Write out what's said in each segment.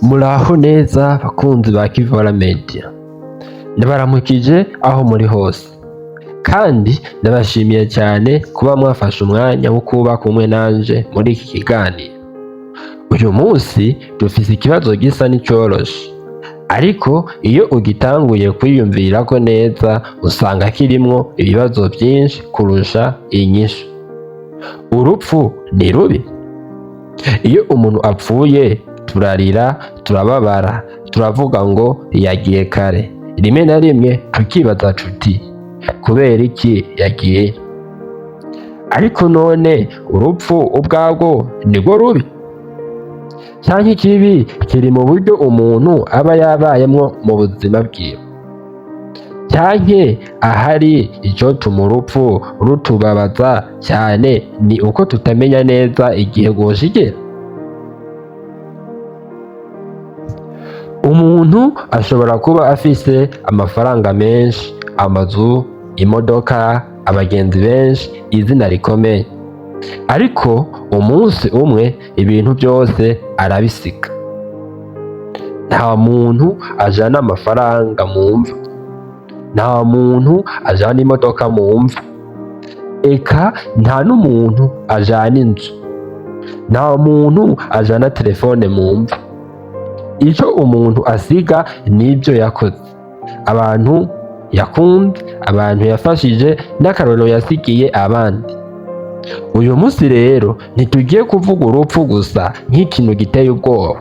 Muraho neza bakunzi ba Kivara Media, ndabaramukije aho muri hose kandi ndabashimiye cyane kuba mwafashe umwanya wo kuba kumwe nanje muri iki kiganiro. Uyu munsi dufise ikibazo gisa n'icoroshe, ariko iyo ugitanguye kwiyumvirako neza usanga kirimwo ibibazo byinshi kurusha inyishu. Urupfu ni rubi? Iyo umuntu apfuye turarira, turababara, turavuga ngo yagiye kare. Rimwe na rimwe tukibaza tuti kubera iki yagiye? Ariko none urupfu ubwabwo nirwo rubi? Canke ikibi kiri mu buryo umuntu aba yabayemwo mu buzima bwiwe? Canke ahari icotuma urupfu rutubabaza cyane ni uko tutamenya neza igihe rwoshigera? Umuntu ashobora kuba afise amafaranga menshi, amazu, imodoka, abagenzi benshi, izina rikomeye, ariko umunsi umwe ibintu byose arabisiga. Nta muntu ajana amafaranga mu mva, nta muntu ajana imodoka mu mva, eka nta n'umuntu ajana inzu, nta muntu ajana telefone mu mva. Ico umuntu asiga nibyo yakoze, abantu yakunze, abantu yafashije, n'akarorero yasigiye abandi. Uyu munsi rero ntitugiye kuvuga urupfu gusa nk'ikintu giteye ubwoba,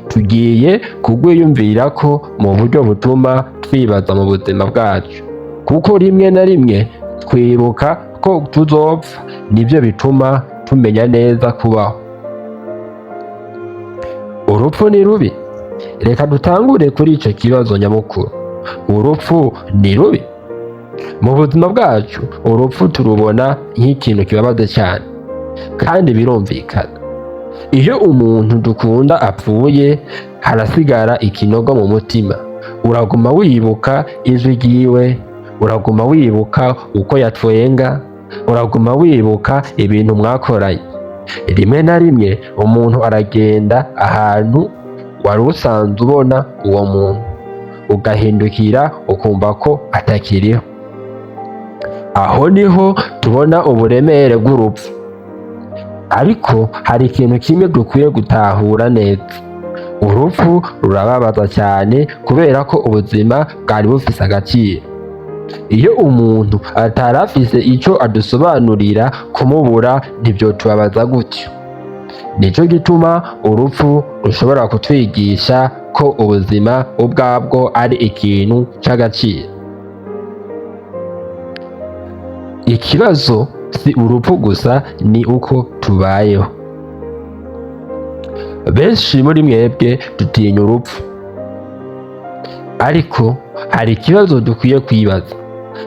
tugiye kugwiyumvirako mu buryo butuma twibaza mu buzima bwacu, kuko rimwe na rimwe twibuka ko tuzopfa, nibyo bituma tumenya neza kubaho. Urupfu ni rubi? Reka dutangure kuri ico kibazo nyamukuru. Urupfu ni rubi? Mu buzima bwacu urupfu turubona nk'ikintu kibabaza cyane, kandi birumvikana. Iyo umuntu dukunda apfuye harasigara ikinogo mu mutima. Uraguma wibuka ijwi ryiwe, uraguma wibuka uko yatwenga, uraguma wibuka ibintu mwakoranye. Rimwe na rimwe umuntu aragenda ahantu wari usanzwe ubona uwo muntu, ugahindukira ukumva ko atakiriho. Aho niho tubona uburemere bw'urupfu. Ariko hari ikintu kimwe dukwiye gutahura neza: urupfu rurababaza cyane kubera ko ubuzima bwari bufise agaciro. Iyo umuntu atari afise ico adusobanurira, kumubura ntibyotubabaza gutyo. Nico gituma urupfu rushobora kutwigisha ko ubuzima ubwabwo ari ikintu c'agaciro. Ikibazo si urupfu gusa, ni uko tubayeho. Benshi muri mwebwe dutinya urupfu, ariko hari ikibazo dukwiye kwibaza: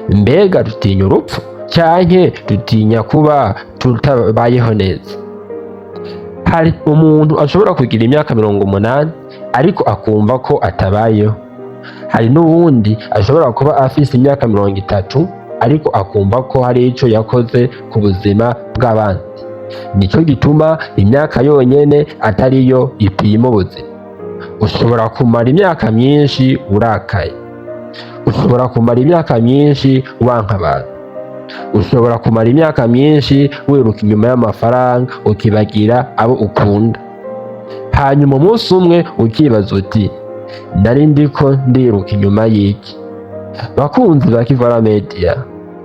mbega dutinya urupfu canke dutinya kuba tutabayeho neza? Hari umuntu ashobora kugira imyaka 80 ariko akumva ko atabayeho. Hari n'uwundi ashobora kuba afise imyaka 30 ariko akumva ko hari ico yakoze ku buzima bw'abandi. Nico gituma imyaka yonyene atariyo ipima ubuzima. Ushobora kumara imyaka myinshi urakaye, ushobora kumara imyaka myinshi wanka abantu, ushobora kumara imyaka myinshi wiruka inyuma y'amafaranga ukibagira abo ukunda. Hanyuma umunsi umwe ukibaza uti nari ndiko ndiruka inyuma y'iki? Bakunzi ba Kivara Media,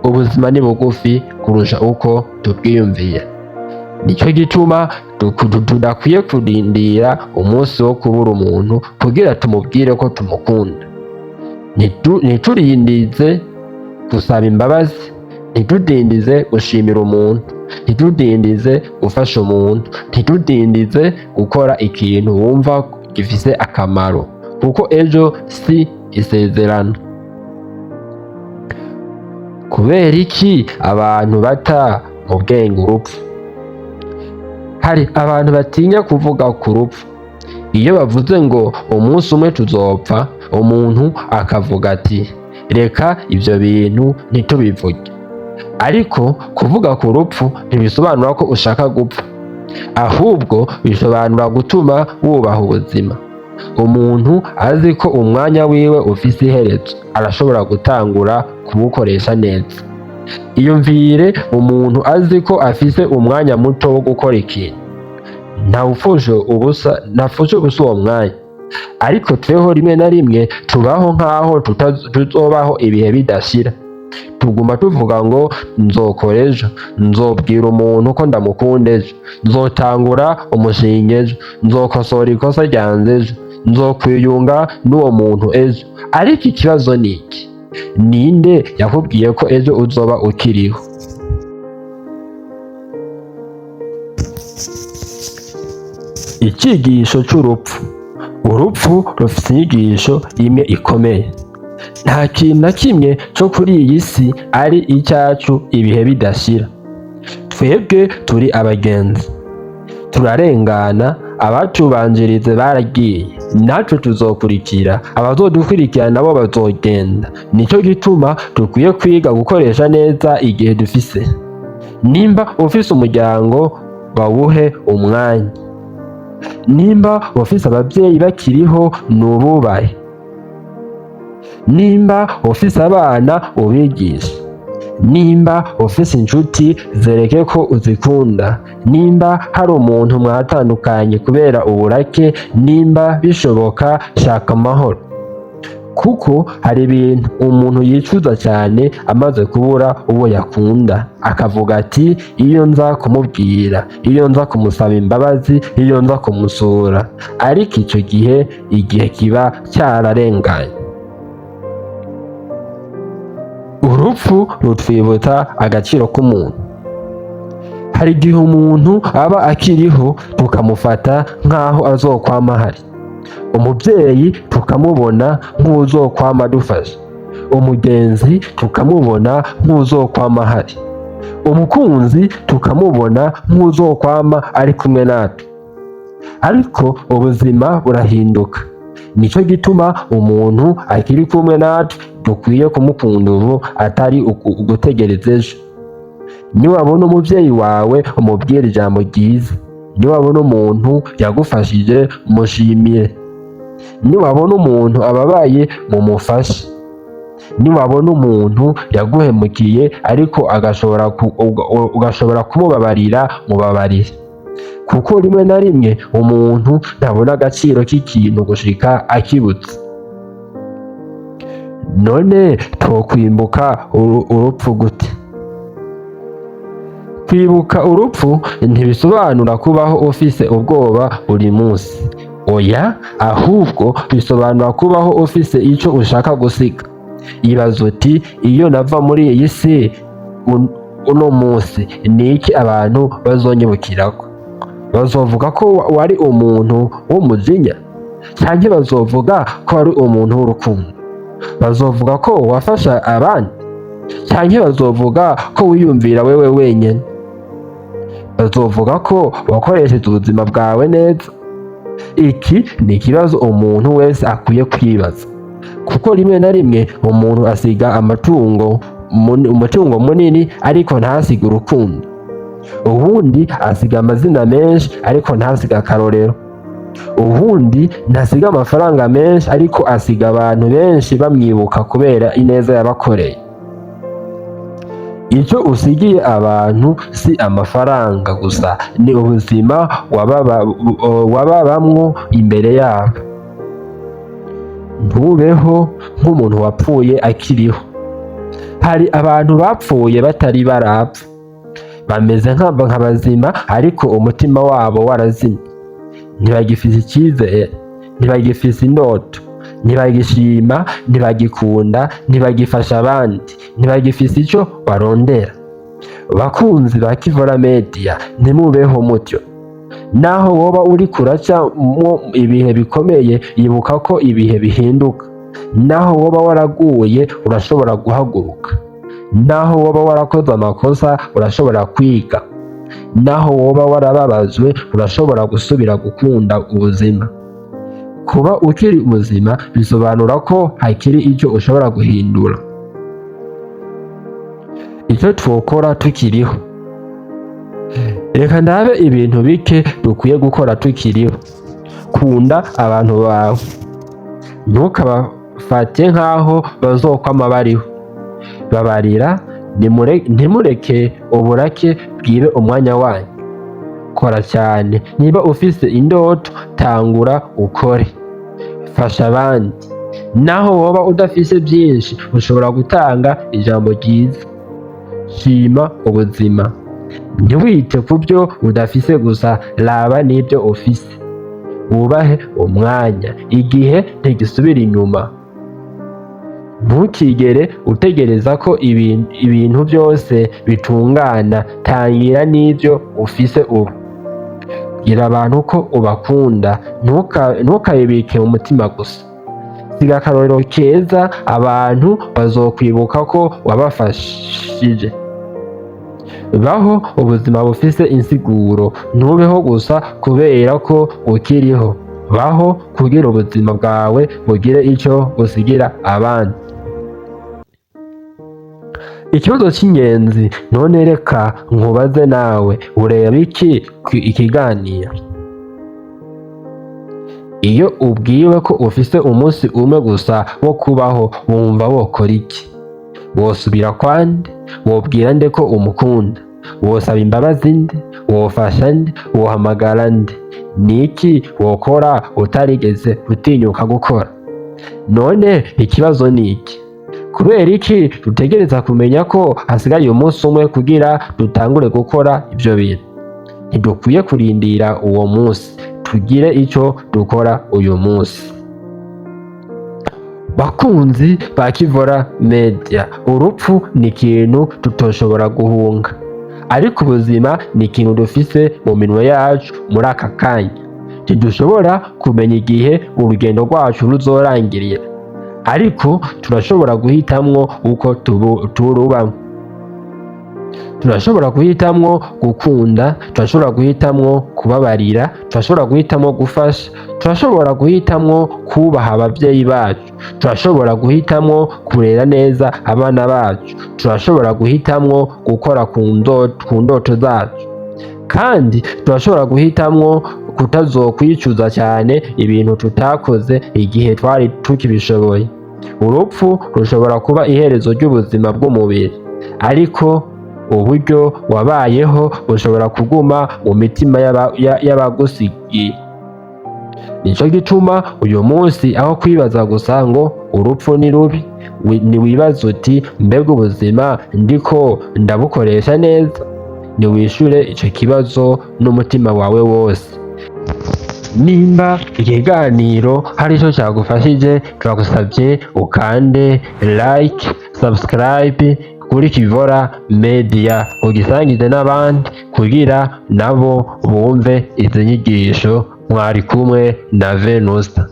ubuzima ni bugufi kurusha uko tubwiyumvira. Nico gituma tudakwiye kurindira umunsi wo kubura umuntu kugira tumubwire ko tumukunda. Ntiturindize gusaba imbabazi, ntitudindize gushimira umuntu, ntitudindize gufasha umuntu, ntitudindize gukora ikintu wumva gifise akamaro, kuko ejo si isezerano. Kubera iki abantu bata mu bwenge urupfu? Hari abantu batinya kuvuga ku rupfu. Iyo bavuze ngo umunsi umwe tuzopfa, umuntu akavuga ati reka ibyo bintu ntitubivuge. Ariko kuvuga ku rupfu ntibisobanura ko ushaka gupfa. ahubwo bisobanura gutuma wubaha ubuzima. Umuntu azi ko umwanya wiwe ufise iherezo arashobora gutangura kuwukoresha neza. Iyumvire umuntu azi ko afise umwanya muto wo gukora ikintu, ntapfushe ubusa uwo mwanya. Ariko tweho rimwe na rimwe tubaho nk'aho tuzobaho ibihe bidashira. Tuguma tuvuga ngo nzokora ejo, nzobwira umuntu ko ndamukunda ejo, nzotangura umushinga ejo, nzokosora ikosa ryanjye ejo, nzokwiyunga n'uwo muntu ejo. Ariko ikibazo ni iki? Ninde yakubwiye ko ejo uzoba ukiriho? Icyigisho cy'urupfu. Urupfu rufite inyigisho imwe ikomeye. Nta kintu na kimwe cyo kuri iyi si ari icyacu ibihe bidashira. Twebwe turi abagenzi, turarengana. Abatubanjirize baragiye, natwe tuzokurikira. Abazodukurikira nabo bazogenda. Nicyo gituma dukwiye kwiga gukoresha neza igihe dufise. Nimba ufise umuryango, bawuhe umwanya. Nimba ufise ababyeyi bakiriho, nububahe. Nimba ufise abana, ubigishe. Nimba ufise inshuti, zereke ko uzikunda. Nimba hari umuntu mwatandukanye kubera uburake, nimba bishoboka, shaka amahoro. Kuko hari ibintu umuntu yicuza cyane amaze kubura uwo yakunda, akavuga ati iyo nza kumubwira, iyo nza kumusaba imbabazi, iyo nza kumusura. Ariko icyo igihe kiba cyararenganye. Urupfu rutwibutsa agaciro k'umuntu. Hari igihe umuntu aba akiriho tukamufata nk'aho azokwama ahari. Umubyeyi tukamubona nk'uzokwama adufasha. Umugenzi tukamubona nk'uzokwama ahari. Umukunzi tukamubona nk'uzokwama ari kumwe natwe. Ariko ubuzima burahinduka. Nicyo gituma umuntu akiri kumwe natwe dukwiye kumukunda ubu, atari ugutegereza ejo. Niwabona umubyeyi wawe, umubwire ijambo ryiza. Niwabona umuntu yagufashije, mushimire. Niwabona umuntu ababaye, mumufashe. Niwabona umuntu yaguhemukiye ariko ugashobora kumubabarira, mubabarire. Kuko rimwe na rimwe umuntu ntabona agaciro k'ikintu gushika akibutse. None twokwimbuka urupfu gute? Kwibuka urupfu ntibisobanura kubaho ufise ubwoba buri munsi. Oya, ahubwo bisobanura kubaho ufise icyo ushaka gusiga. Ibaza uti, iyo nava muri iyi si uno munsi, ni iki abantu bazonyibukirako? Bazovuga ko wari umuntu w'umujinya? Cyangwa bazovuga ko wari umuntu w'urukundo? Bazovuga ko wafasha abandi? Cyangwa bazovuga ko wiyumvira wewe wenyine? Bazovuga ko wakoresheje ubuzima bwawe neza? Iki ni ikibazo umuntu wese akwiye kwibaza. Kuko rimwe na rimwe umuntu asiga umutungo munini ariko ntasiga urukundo. Ubundi asiga amazina menshi ariko ntasiga akarorero. Ubundi ntasiga amafaranga menshi ariko asiga abantu benshi bamwibuka kubera ineza yabakoreye. Icyo usigiye abantu si amafaranga gusa, ni ubuzima wababamwo imbere yabo. Ntubeho nk'umuntu wapfuye akiriho. Hari abantu bapfuye batari barapfa. Bameze nk'abazima ariko umutima wabo warazimye. Ntibagifise icyizere, ntibagifise indoto, ntibagishima, ntibagikunda, ntibagifasha abandi, ntibagifise icyo barondera. Bakunzi ba Kivura Media, ntimubeho mutyo. Naho woba uri kuraca mu ibihe bikomeye, ibuka ko ibihe bihinduka. Naho woba waraguye, urashobora guhaguruka. Naho woba warakoze amakosa, urashobora kwiga. Naho woba warababajwe, urashobora gusubira gukunda ubuzima. Kuba ukiri ubuzima bisobanura ko hakiri icyo ushobora guhindura. Icyo twokora tukiriho reka ndabe ibintu bike dukwiye gukora tukiriho. Kunda abantu bawe, ntukabafate nk'aho bazokwama bariho. Babarira, ntimureke uburake bwibe umwanya wanyu. Kora cyane, niba ufise indoto tangura ukore. Fasha abandi, naho woba udafise byinshi ushobora gutanga ijambo ryiza. Shima ubuzima, ntiwite ku byo udafise gusa, raba n'ibyo ufise. Wubahe umwanya, igihe ntigisubira inyuma. Ntukigere utegereza ko ibintu byose bitungana, tangira n'ibyo ufise ubu. Bwira abantu ko ubakunda, ntukabibike mu mutima gusa. Siga akarorero keza, abantu bazokwibuka ko wabafashije. Baho ubuzima bufise insiguro, ntubeho gusa kubera ko ukiriho. Baho kugira ubuzima bwawe bugire icyo busigira abandi. Ikibazo cy'ingenzi none reka nkubaze nawe, ureba iki ikiganiro? Iyo ubwiwe ko ufise umunsi umwe gusa wo kubaho, wumva wokora iki? Wosubira kwande? Wobwira nde ko umukunda? Wosaba imbabazi nde? Wofasha nde? Wohamagara nde? Niki wokora utarigeze utinyuka gukora? None ikibazo ni iki? Kubera iki dutegereza kumenya ko hasigaye umunsi umwe kugira dutangure gukora ibyo bintu? Ntidukwiye kurindira uwo munsi, tugire icyo dukora uyu munsi. Bakunzi ba Kivora Media, urupfu ni ikintu tutoshobora guhunga, ariko ubuzima ni ikintu dufise mu minwe yacu muri aka kanya. Ntidushobora kumenya igihe urugendo rwacu ruzorangirira, ariko turashobora guhitamwo uko turubamwo. Turashobora guhitamwo gukunda, turashobora guhitamwo kubabarira, turashobora guhitamwo gufasha, turashobora guhitamwo kubaha ababyeyi bacu, turashobora guhitamwo kurera neza abana bacu, turashobora guhitamwo gukora ku ndoto zacu, kandi turashobora guhitamwo kutazokwicuza cyane ibintu tutakoze igihe twari tukibishoboye. Urupfu rushobora kuba iherezo ry'ubuzima bw'umubiri, ariko uburyo wabayeho bushobora kuguma mu mitima y'abagusigiye. Nicyo gituma uyu munsi aho kwibaza gusa ngo urupfu ni rubi, niwibaza uti mbega ubuzima ndiko ndabukoresha neza? Niwishure icyo kibazo n'umutima wawe wose. Nimba ikiganiro hari icyo cyagufashije, turagusabye ukande like, subscribe kuri Kivora Media, ugisangize n'abandi kugira nabo bumve izi nyigisho. Mwari kumwe na Venusta.